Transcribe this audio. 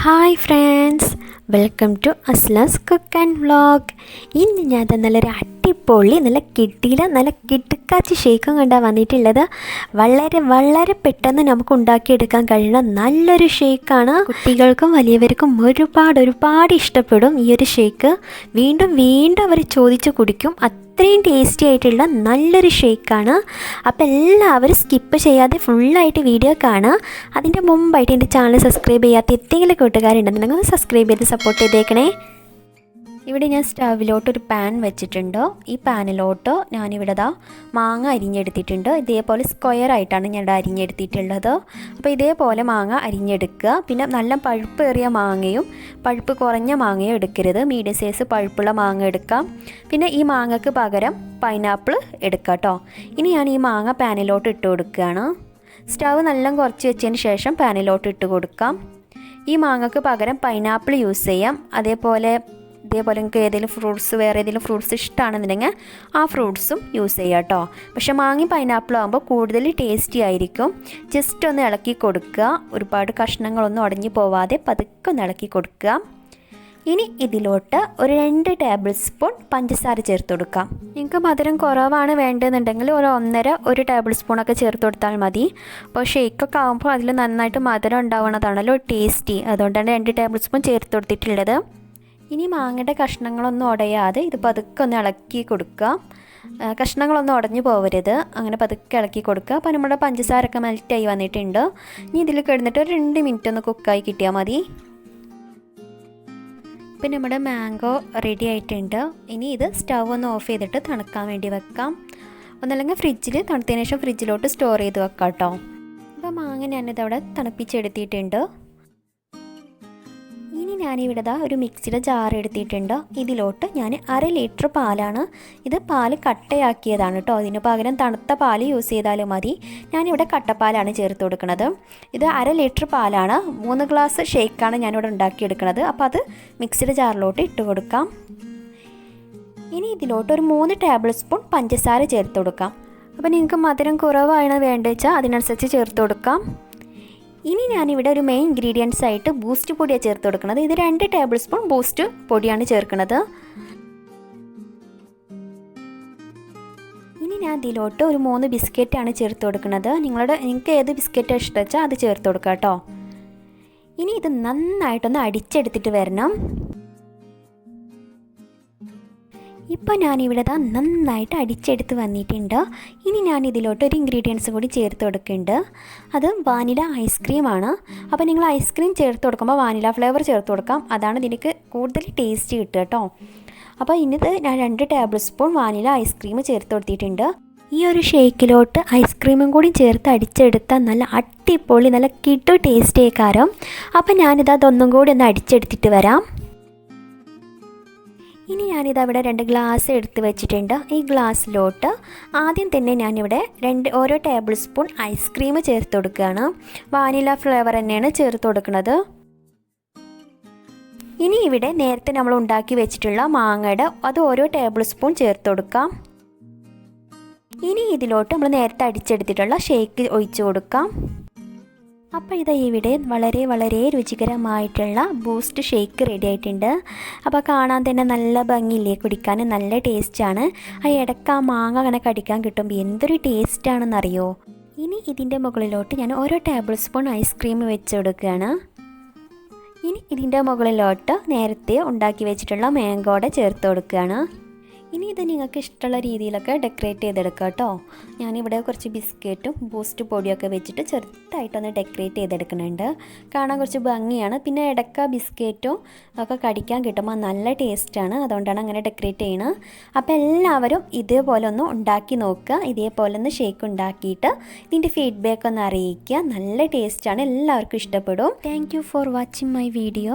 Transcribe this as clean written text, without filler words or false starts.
Hi friends, welcome to Asla's cook and vlog. ഇന്ന് ഞാൻ നല്ലൊരു അടിപൊളി നല്ല കിടുക്കാച്ചി ഷേക്കും കൊണ്ടാണ് വന്നിട്ടുള്ളത്. വളരെ പെട്ടെന്ന് നമുക്ക് ഉണ്ടാക്കിയെടുക്കാൻ കഴിയുന്ന നല്ലൊരു ഷേക്കാണ്. കുട്ടികൾക്കും വലിയവർക്കും ഒരുപാട് ഇഷ്ടപ്പെടും ഈ ഒരു ഷേക്ക്. വീണ്ടും അവർ ചോദിച്ച് കുടിക്കും. അത്രയും ടേസ്റ്റി ആയിട്ടുള്ള നല്ലൊരു ഷേക്കാണ്. അപ്പോൾ എല്ലാവരും സ്കിപ്പ് ചെയ്യാതെ ഫുള്ളായിട്ട് വീഡിയോ കാണുക. അതിൻ്റെ മുമ്പായിട്ട് എൻ്റെ ചാനൽ സബ്സ്ക്രൈബ് ചെയ്യാത്ത എന്തെങ്കിലും കൂട്ടുകാരുണ്ടെന്നുണ്ടെങ്കിൽ ഒന്ന് സബ്സ്ക്രൈബ് ചെയ്ത് സപ്പോർട്ട് ചെയ്തേക്കണേ. ഇവിടെ ഞാൻ സ്റ്റവിലോട്ട് ഒരു പാൻ വെച്ചിട്ടുണ്ട്. ഈ പാനിലോട്ട് ഞാനിവിടെ മാങ്ങ അരിഞ്ഞെടുത്തിട്ടുണ്ട്. ഇതേപോലെ സ്ക്വയർ ആയിട്ടാണ് ഞാൻ അരിഞ്ഞെടുത്തിട്ടുള്ളത്. അപ്പോൾ ഇതേപോലെ മാങ്ങ അരിഞ്ഞെടുക്കുക. പിന്നെ നല്ല പഴുപ്പേറിയ മാങ്ങയും പഴുപ്പ് കുറഞ്ഞ മാങ്ങയും എടുക്കരുത്. മീഡിയം സൈസ് പഴുപ്പുള്ള മാങ്ങ എടുക്കാം. പിന്നെ ഈ മാങ്ങയ്ക്ക് പകരം പൈനാപ്പിൾ എടുക്കാം കേട്ടോ. ഇനി ഞാൻ ഈ മാങ്ങ പാനിലോട്ട് ഇട്ട് കൊടുക്കുകയാണ്. സ്റ്റവ് നല്ല കുറച്ച് വെച്ചതിന് ശേഷം പാനിലോട്ട് ഇട്ട് കൊടുക്കാം. ഈ മാങ്ങയ്ക്ക് പകരം പൈനാപ്പിൾ യൂസ് ചെയ്യാം. അതേപോലെ നിങ്ങൾക്ക് വേറെ ഏതെങ്കിലും ഫ്രൂട്ട്സ് ഇഷ്ടമാണെന്നുണ്ടെങ്കിൽ ആ ഫ്രൂട്ട്സും യൂസ് ചെയ്യാം കേട്ടോ. പക്ഷേ മാങ്ങയും പൈനാപ്പിളും ആകുമ്പോൾ കൂടുതൽ ടേസ്റ്റി ആയിരിക്കും. ജസ്റ്റ് ഒന്ന് ഇളക്കി കൊടുക്കുക. ഒരുപാട് കഷ്ണങ്ങളൊന്നും ഉടഞ്ഞു പോവാതെ പതുക്കെ ഒന്ന് ഇളക്കി കൊടുക്കുക. ഇനി ഇതിലോട്ട് ഒരു 2 ടേബിൾ സ്പൂൺ പഞ്ചസാര ചേർത്ത് കൊടുക്കാം. നിങ്ങൾക്ക് മധുരം കുറവാണ് വേണ്ടതെന്നുണ്ടെങ്കിൽ ഒരു 1.5 ടേബിൾ സ്പൂണൊക്കെ ചേർത്ത് കൊടുത്താൽ മതി. അപ്പോൾ ഷേക്കൊക്കെ ആകുമ്പോൾ അതിൽ നന്നായിട്ട് മധുരം ഉണ്ടാവുന്നതാണല്ലോ ടേസ്റ്റി. അതുകൊണ്ടാണ് 2 ടേബിൾ സ്പൂൺ ചേർത്ത് കൊടുത്തിട്ടുള്ളത്. ഇനി മാങ്ങയുടെ കഷ്ണങ്ങളൊന്നും ഉടയാതെ ഇത് പതുക്കെ ഒന്ന് ഇളക്കി കൊടുക്കുക. കഷ്ണങ്ങളൊന്നും ഉടഞ്ഞു പോകരുത്. അങ്ങനെ പതുക്കെ ഇളക്കി കൊടുക്കുക. അപ്പോൾ നമ്മുടെ പഞ്ചസാരൊക്കെ മെൽറ്റായി വന്നിട്ടുണ്ട്. ഇനി ഇതിൽ കിടന്നിട്ട് ഒരു 2 മിനിറ്റ് ഒന്ന് കുക്കായി കിട്ടിയാൽ മതി. ഇപ്പം നമ്മുടെ മാംഗോ റെഡി ആയിട്ടുണ്ട്. ഇനി ഇത് സ്റ്റവ് ഒന്ന് ഓഫ് ചെയ്തിട്ട് തണുക്കാൻ വേണ്ടി വെക്കാം. ഒന്നല്ലെങ്കിൽ ഫ്രിഡ്ജിൽ തണുത്തതിന് ശേഷം ഫ്രിഡ്ജിലോട്ട് സ്റ്റോർ ചെയ്ത് വെക്കാം കേട്ടോ. അപ്പോൾ മാങ്ങ ഞാനിതവിടെ തണുപ്പിച്ചെടുത്തിട്ടുണ്ട്. ഇനി ഞാനിവിടെ ഒരു മിക്സിയുടെ ജാർ എടുത്തിട്ടുണ്ട്. ഇതിലോട്ട് ഞാൻ 1/2 ലിറ്റർ പാലാണ്. ഇത് പാല് കട്ടയാക്കിയതാണ് കേട്ടോ. ഇതിന് പകരം തണുത്ത പാല് യൂസ് ചെയ്താലും മതി. ഞാനിവിടെ കട്ടപ്പാലാണ് ചേർത്ത് കൊടുക്കുന്നത്. ഇത് 1/2 ലിറ്റർ പാലാണ്. 3 ഗ്ലാസ് ഷേക്കാണ് ഞാനിവിടെ ഉണ്ടാക്കിയെടുക്കുന്നത്. അപ്പോൾ അത് മിക്സിയുടെ ജാറിലോട്ട് ഇട്ട് കൊടുക്കാം. ഇനി ഇതിലോട്ട് ഒരു 3 ടേബിൾ സ്പൂൺ പഞ്ചസാര ചേർത്ത് കൊടുക്കാം. അപ്പോൾ നിങ്ങൾക്ക് മധുരം കുറവാണ് വേണ്ടത് വെച്ചാൽ അതിനനുസരിച്ച് ചേർത്ത് കൊടുക്കാം. ഇനി ഞാനിവിടെ ഒരു മെയിൻ ഇൻഗ്രീഡിയൻസ് ആയിട്ട് ബൂസ്റ്റ് പൊടിയാണ് ചേർത്ത് കൊടുക്കുന്നത്. ഇത് 2 ടേബിൾ സ്പൂൺ ബൂസ്റ്റ് പൊടിയാണ് ചേർക്കുന്നത്. ഇനി ഞാൻ ഇതിലോട്ട് ഒരു 3 ബിസ്ക്കറ്റാണ് ചേർത്ത് കൊടുക്കുന്നത്. നിങ്ങൾക്ക് ഏത് ബിസ്ക്കറ്റാണ് ഇഷ്ടം വെച്ചാൽ അത് ചേർത്ത് കൊടുക്കുക കേട്ടോ. ഇനി ഇത് നന്നായിട്ടൊന്ന് അടിച്ചെടുത്തിട്ട് വരണം. ഇപ്പോൾ ഞാനിവിടെ നന്നായിട്ട് അടിച്ചെടുത്ത് വന്നിട്ടുണ്ട്. ഇനി ഞാൻ ഇതിലോട്ട് ഒരു ഇൻഗ്രീഡിയൻസ് കൂടി ചേർത്ത് കൊടുക്കുന്നുണ്ട്. അത് വാനില ഐസ്ക്രീമാണ്. അപ്പോൾ നിങ്ങൾ ഐസ്ക്രീം ചേർത്ത് കൊടുക്കുമ്പോൾ വാനില ഫ്ലേവർ ചേർത്ത് കൊടുക്കാം. അതാണ് ഇതിലേക്ക് കൂടുതൽ ടേസ്റ്റ് കിട്ടുക കേട്ടോ. അപ്പോൾ ഇനിത് ഞാൻ 2 ടേബിൾ സ്പൂൺ വാനില ഐസ്ക്രീം ചേർത്ത് കൊടുത്തിട്ടുണ്ട്. ഈ ഒരു ഷേക്കിലോട്ട് ഐസ്ക്രീമും കൂടി ചേർത്ത് അടിച്ചെടുത്താൽ നല്ല അടിപൊളി നല്ല കിട്ടു ടേസ്റ്റ് ആയിക്കാരം. അപ്പോൾ അതൊന്നും കൂടി ഒന്ന് അടിച്ചെടുത്തിട്ട് വരാം. ഇനി ഞാനിതവിടെ 2 ഗ്ലാസ് എടുത്ത് വെച്ചിട്ടുണ്ട്. ഈ ഗ്ലാസ്സിലോട്ട് ആദ്യം തന്നെ ഞാനിവിടെ ഓരോ ടേബിൾ സ്പൂൺ ഐസ്ക്രീം ചേർത്ത് കൊടുക്കുകയാണ്. വാനില ഫ്ലേവർ തന്നെയാണ് ചേർത്ത് കൊടുക്കുന്നത്. ഇനി ഇവിടെ നേരത്തെ നമ്മൾ ഉണ്ടാക്കി വെച്ചിട്ടുള്ള മാങ്ങയുടെ അത് ഓരോ ടേബിൾ സ്പൂൺ ചേർത്ത് കൊടുക്കാം. ഇനി ഇതിലോട്ട് നമ്മൾ നേരത്തെ അടിച്ചെടുത്തിട്ടുള്ള ഷേക്ക് ഒഴിച്ചു കൊടുക്കാം. അപ്പോൾ ഇവിടെ വളരെ രുചികരമായിട്ടുള്ള ബൂസ്റ്റ് ഷേക്ക് റെഡി ആയിട്ടുണ്ട്. അപ്പോൾ കാണാൻ തന്നെ നല്ല ഭംഗിയില്ലേ, കുടിക്കാൻ നല്ല ടേസ്റ്റാണ്. ഇടയ്ക്ക് ആ മാങ്ങ അങ്ങനെ കടിക്കാൻ കിട്ടുമ്പോൾ എന്തൊരു ടേസ്റ്റാണെന്നറിയോ. ഇനി ഇതിൻ്റെ മുകളിലോട്ട് ഞാൻ ഓരോ ടേബിൾ സ്പൂൺ ഐസ്ക്രീം വെച്ച് കൊടുക്കുകയാണ്. ഇനി ഇതിൻ്റെ മുകളിലോട്ട് നേരത്തെ ഉണ്ടാക്കി വെച്ചിട്ടുള്ള മാംഗോടെ ചേർത്ത് കൊടുക്കുകയാണ്. ഇനി ഇത് നിങ്ങൾക്ക് ഇഷ്ടമുള്ള രീതിയിലൊക്കെ ഡെക്കറേറ്റ് ചെയ്തെടുക്കാം കേട്ടോ. ഞാനിവിടെ കുറച്ച് ബിസ്ക്കറ്റും ബൂസ്റ്റ് പൊടിയൊക്കെ വെച്ചിട്ട് ചെറുതായിട്ടൊന്ന് ഡെക്കറേറ്റ് ചെയ്തെടുക്കുന്നുണ്ട്. കാണാൻ കുറച്ച് ഭംഗിയാണ്. പിന്നെ ഇടയ്ക്ക് ബിസ്ക്കറ്റും ഒക്കെ കടിക്കാൻ കിട്ടുമ്പോൾ നല്ല ടേസ്റ്റാണ്. അതുകൊണ്ടാണ് അങ്ങനെ ഡെക്കറേറ്റ് ചെയ്യണത്. അപ്പോൾ എല്ലാവരും ഇതേപോലെ ഒന്ന് ഉണ്ടാക്കി നോക്കുക. ഇതേപോലെ ഒന്ന് ഷേക്ക് ഉണ്ടാക്കിയിട്ട് ഇതിൻ്റെ ഫീഡ്ബാക്ക് ഒന്ന് അറിയിക്കുക. നല്ല ടേസ്റ്റാണ്, എല്ലാവർക്കും ഇഷ്ടപ്പെടും. Thank you for watching my video.